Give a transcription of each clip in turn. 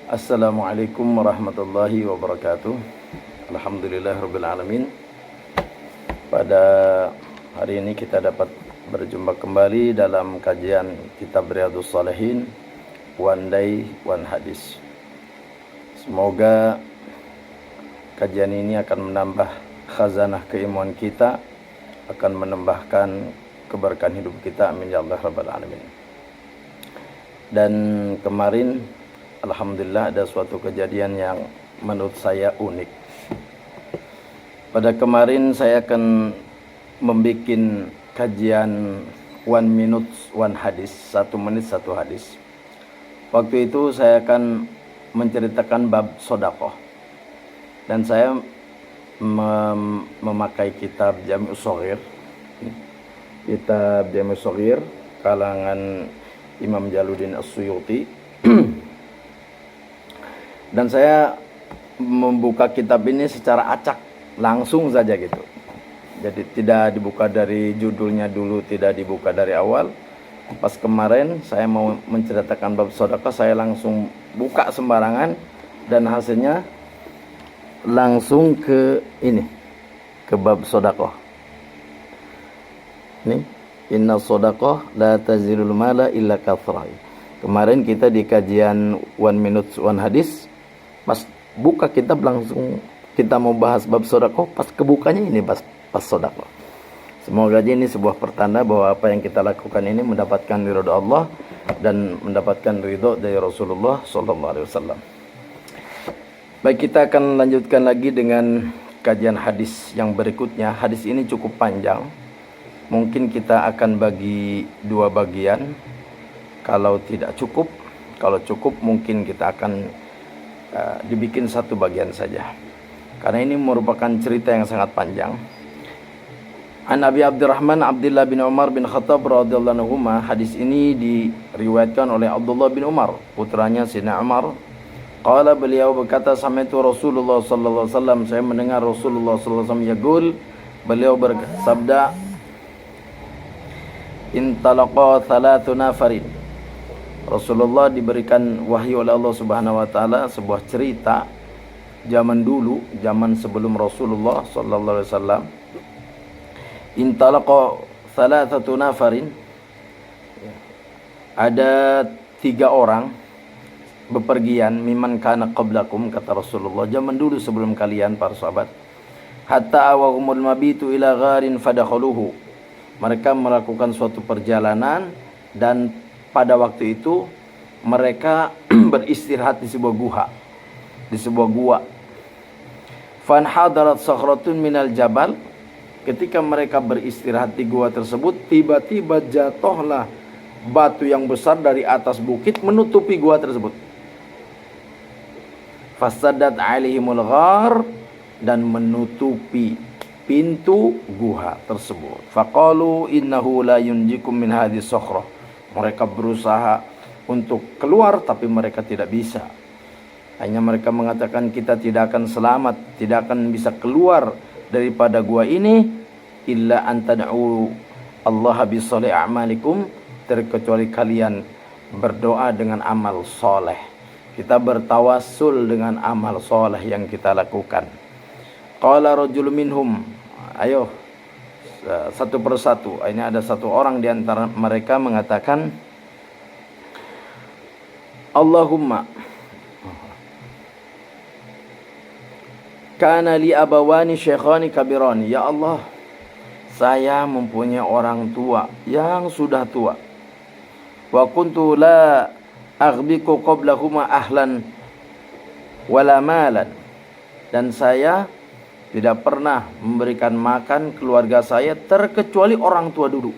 Assalamualaikum warahmatullahi wabarakatuh. Alhamdulillahirabbil alamin. Pada hari ini kita dapat berjumpa kembali dalam kajian kitab Riyadhus Shalihin, One Day One Hadis. Semoga kajian ini akan menambah khazanah keimanan kita, akan menambahkan keberkahan hidup kita, amin ya Allah rabbal alamin. Dan kemarin alhamdulillah ada suatu kejadian yang menurut saya unik. Pada kemarin saya akan membuat kajian 1 minute 1 hadis, 1 menit 1 hadis. Waktu itu saya akan menceritakan bab sedekah. Dan saya memakai kitab Jami'us Shaghir. Kitab Jami'us Shaghir kalangan Imam Jalaluddin As-Suyuti. Dan saya membuka kitab ini secara acak, langsung saja gitu. Jadi tidak dibuka dari judulnya dulu, tidak dibuka dari awal. Pas kemarin saya mau menceritakan bab sedekah, saya langsung buka sembarangan dan hasilnya langsung ke ini, ke bab sedekah. Ini, inna sedekah la tazilul mala illa kathrah. Kemarin kita di kajian 1 minute 1 hadis, pas buka kitab langsung kita mau bahas bab sedekah, pas kebukanya ini pas sedekah. Semoga ini sebuah pertanda bahwa apa yang kita lakukan ini mendapatkan ridho Allah dan mendapatkan ridho dari Rasulullah sallallahu alaihi wasallam. Baik, kita akan lanjutkan lagi dengan kajian hadis yang berikutnya. Hadis ini cukup panjang. Mungkin kita akan bagi 2 bagian. Kalau tidak cukup, kalau cukup mungkin kita akan dibikin 1 bagian saja, karena ini merupakan cerita yang sangat panjang. An Abi Abdurrahman Abdullah bin Umar bin Khattab radhiyallahu anhu, hadis ini diriwayatkan oleh Abdullah bin Umar, putranya Sayyidina Umar. Qala, beliau berkata, sami'tu Rasulullah sallallahu alaihi wasallam, saya mendengar Rasulullah sallallahu alaihi wasallam yaqul, beliau bersabda, intalaqa thalathatu nafarin. Rasulullah diberikan wahyu oleh Allah Subhanahu wa taala sebuah cerita zaman dulu, zaman sebelum Rasulullah sallallahu alaihi wasallam. Intalaqa thalathatu nafarin. Ada 3 orang bepergian, mimman kana qablakum, kata Rasulullah, zaman dulu sebelum kalian para sahabat. Hatta awahumul mabitu ila gharin fadakhaluhu. Mereka melakukan suatu perjalanan dan pada waktu itu mereka beristirahat di sebuah gua, di sebuah gua. Fanhadarat sakhratun minal jabal. Ketika mereka beristirahat di gua tersebut, tiba-tiba jatuhlah batu yang besar dari atas bukit menutupi gua tersebut. Fasaddat alaihimul ghar, dan menutupi pintu gua tersebut. Faqalu innahu la yunjikum min hadhihi sakhrah. Mereka berusaha untuk keluar tapi mereka tidak bisa. Hanya mereka mengatakan, kita tidak akan selamat, tidak akan bisa keluar daripada gua ini illa antad'u Allah bisoleh a'malikum, terkecuali kalian berdoa dengan amal soleh. Kita bertawassul dengan amal soleh yang kita lakukan. Qala rajul minhum, ayo satu persatu. Ini ada 1 orang di antara mereka mengatakan, Allahumma kana li abawani syekhani kabirani. Ya Allah, saya mempunyai orang tua yang sudah tua. Wa kuntu la aghbiku qablahuma ahlan wala malan. Dan saya tidak pernah memberikan makan keluarga saya terkecuali orang tua dulu.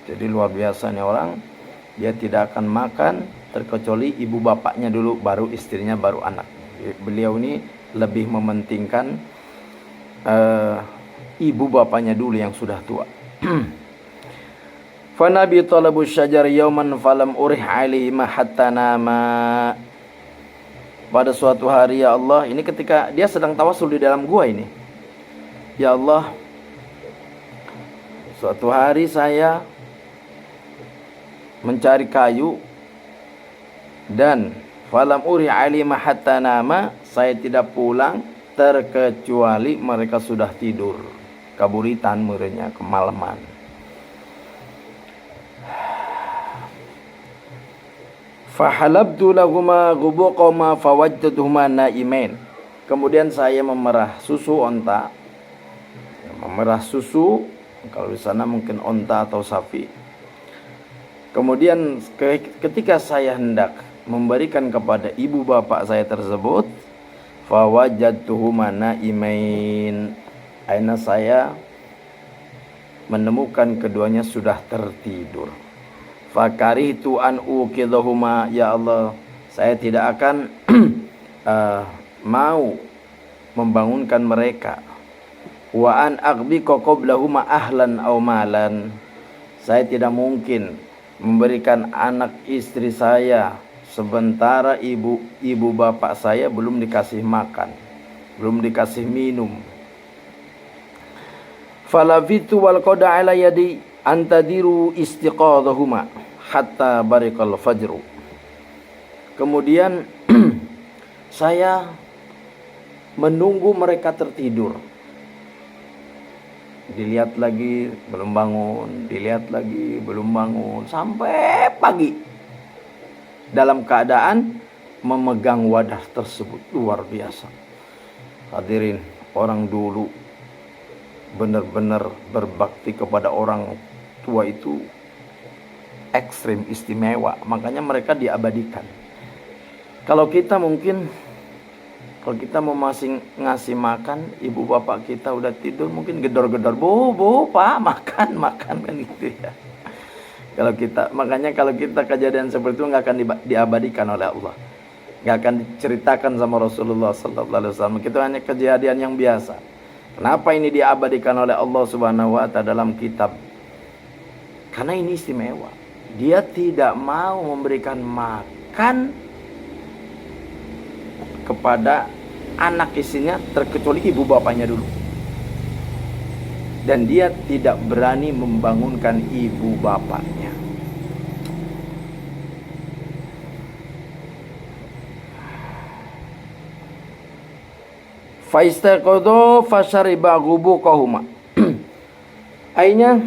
Jadi luar biasa nih orang, dia tidak akan makan terkecuali ibu bapaknya dulu, baru istrinya, baru anak. Beliau ini lebih mementingkan ibu bapaknya dulu yang sudah tua. Fa nabi talabu syajar yauman falam urih alaihi ma hatta nama. Pada suatu hari, ya Allah, ini ketika dia sedang tawasul di dalam gua ini. Ya Allah, suatu hari saya mencari kayu dan Falam uri alima hatta nama, saya tidak pulang terkecuali mereka sudah tidur. Kaburitan merenya kemalaman. Fahalabtu lahuma ghubuqama fawajjatuhuma naimain. Kemudian saya memerah susu onta. Memerah susu, kalau di sana mungkin onta atau sapi. Kemudian ketika saya hendak memberikan kepada ibu bapak saya tersebut, fawajjatuhuma naimain. Aina saya menemukan keduanya sudah tertidur. Fakaritu an uqidhahuma, ya Allah, saya tidak akan mau membangunkan mereka. Wa an aghbiqa qablahuma ahlan aw malan, saya tidak mungkin memberikan anak istri saya sementara ibu bapak saya belum dikasih makan, belum dikasih minum. Falafitu wal qada ala yadi antadiru istiqadhahuma hatta barikal fajru. Kemudian saya menunggu mereka tertidur. Dilihat lagi belum bangun, dilihat lagi belum bangun, sampai pagi dalam keadaan memegang wadah tersebut. Luar biasa. Hadirin, orang dulu benar-benar berbakti kepada orang tua itu ekstrim, istimewa. Makanya mereka diabadikan. Kalau kita mungkin, kalau kita mau masih ngasih makan, ibu bapak kita udah tidur, mungkin gedor-gedor, bu pak makan kan gitu ya. Kalau kita, makanya kalau kita kejadian seperti itu nggak akan diabadikan oleh Allah, nggak akan diceritakan sama Rasulullah Sallallahu Alaihi Wasallam. Itu hanya kejadian yang biasa. Kenapa ini diabadikan oleh Allah Subhanahu Wa Taala dalam kitab? Karena ini istimewa. Dia tidak mau memberikan makan kepada anak istrinya terkecuali ibu bapaknya dulu. Dan dia tidak berani membangunkan ibu bapaknya. Faistaqadha fashariba ghubuqahuma. Akhirnya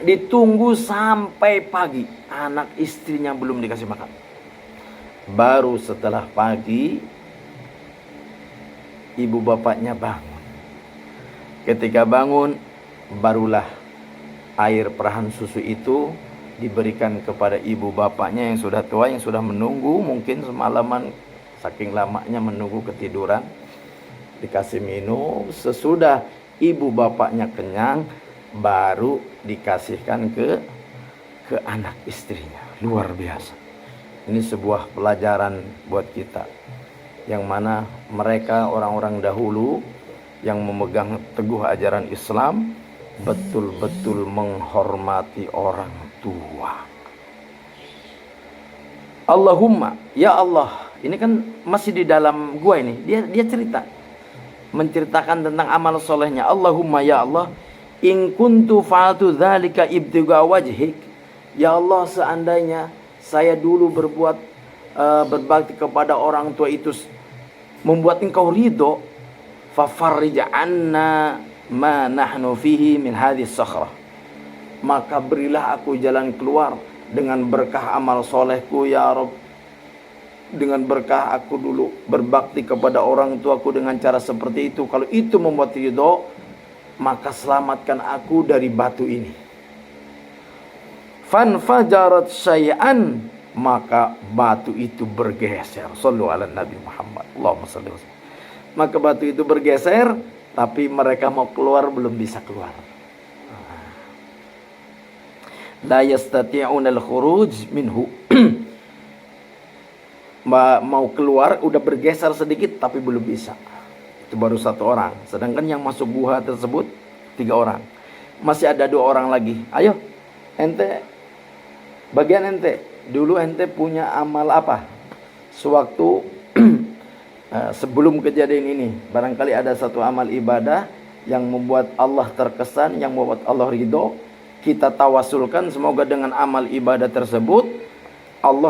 ditunggu sampai pagi, anak istrinya belum dikasih makan. Baru setelah pagi ibu bapaknya bangun. Ketika bangun, barulah air perahan susu itu diberikan kepada ibu bapaknya yang sudah tua, yang sudah menunggu mungkin semalaman, saking lamanya menunggu ketiduran. Dikasih minum, sesudah ibu bapaknya kenyang, baru dikasihkan ke anak istrinya. Luar biasa. Ini sebuah pelajaran buat kita, yang mana mereka orang-orang dahulu yang memegang teguh ajaran Islam betul-betul menghormati orang tua. Allahumma, ya Allah, ini kan masih di dalam gua ini. Dia cerita, menceritakan tentang amal solehnya. Allahumma, ya Allah, in kuntu fa'altu dzalika ibtigha wajhik. Ya Allah, seandainya saya dulu berbuat berbakti kepada orang tua itu membuat engkau ridho, fafarrij anna ma nahnu fihi min hadhihi sakhrah, maka berilah aku jalan keluar dengan berkah amal solehku ya Rabb. Dengan berkah aku dulu berbakti kepada orang tuaku dengan cara seperti itu, kalau itu membuat ridho, maka selamatkan aku dari batu ini. Fanfajarat syai'an, maka batu itu bergeser. Shallu ala Nabi Muhammad. Allahumma shalli wa sallam. Maka batu itu bergeser, tapi mereka mau keluar belum bisa keluar. La yastati'una al-khuruj minhu. Mau keluar udah bergeser sedikit tapi belum bisa. Itu baru satu orang. Sedangkan yang masuk gua tersebut 3 orang. Masih ada 2 orang lagi. Ayo, ente, bagian ente, dulu ente punya amal apa? Sewaktu sebelum kejadian ini, barangkali ada satu amal ibadah yang membuat Allah terkesan, yang membuat Allah ridho. Kita tawasulkan semoga dengan amal ibadah tersebut Allah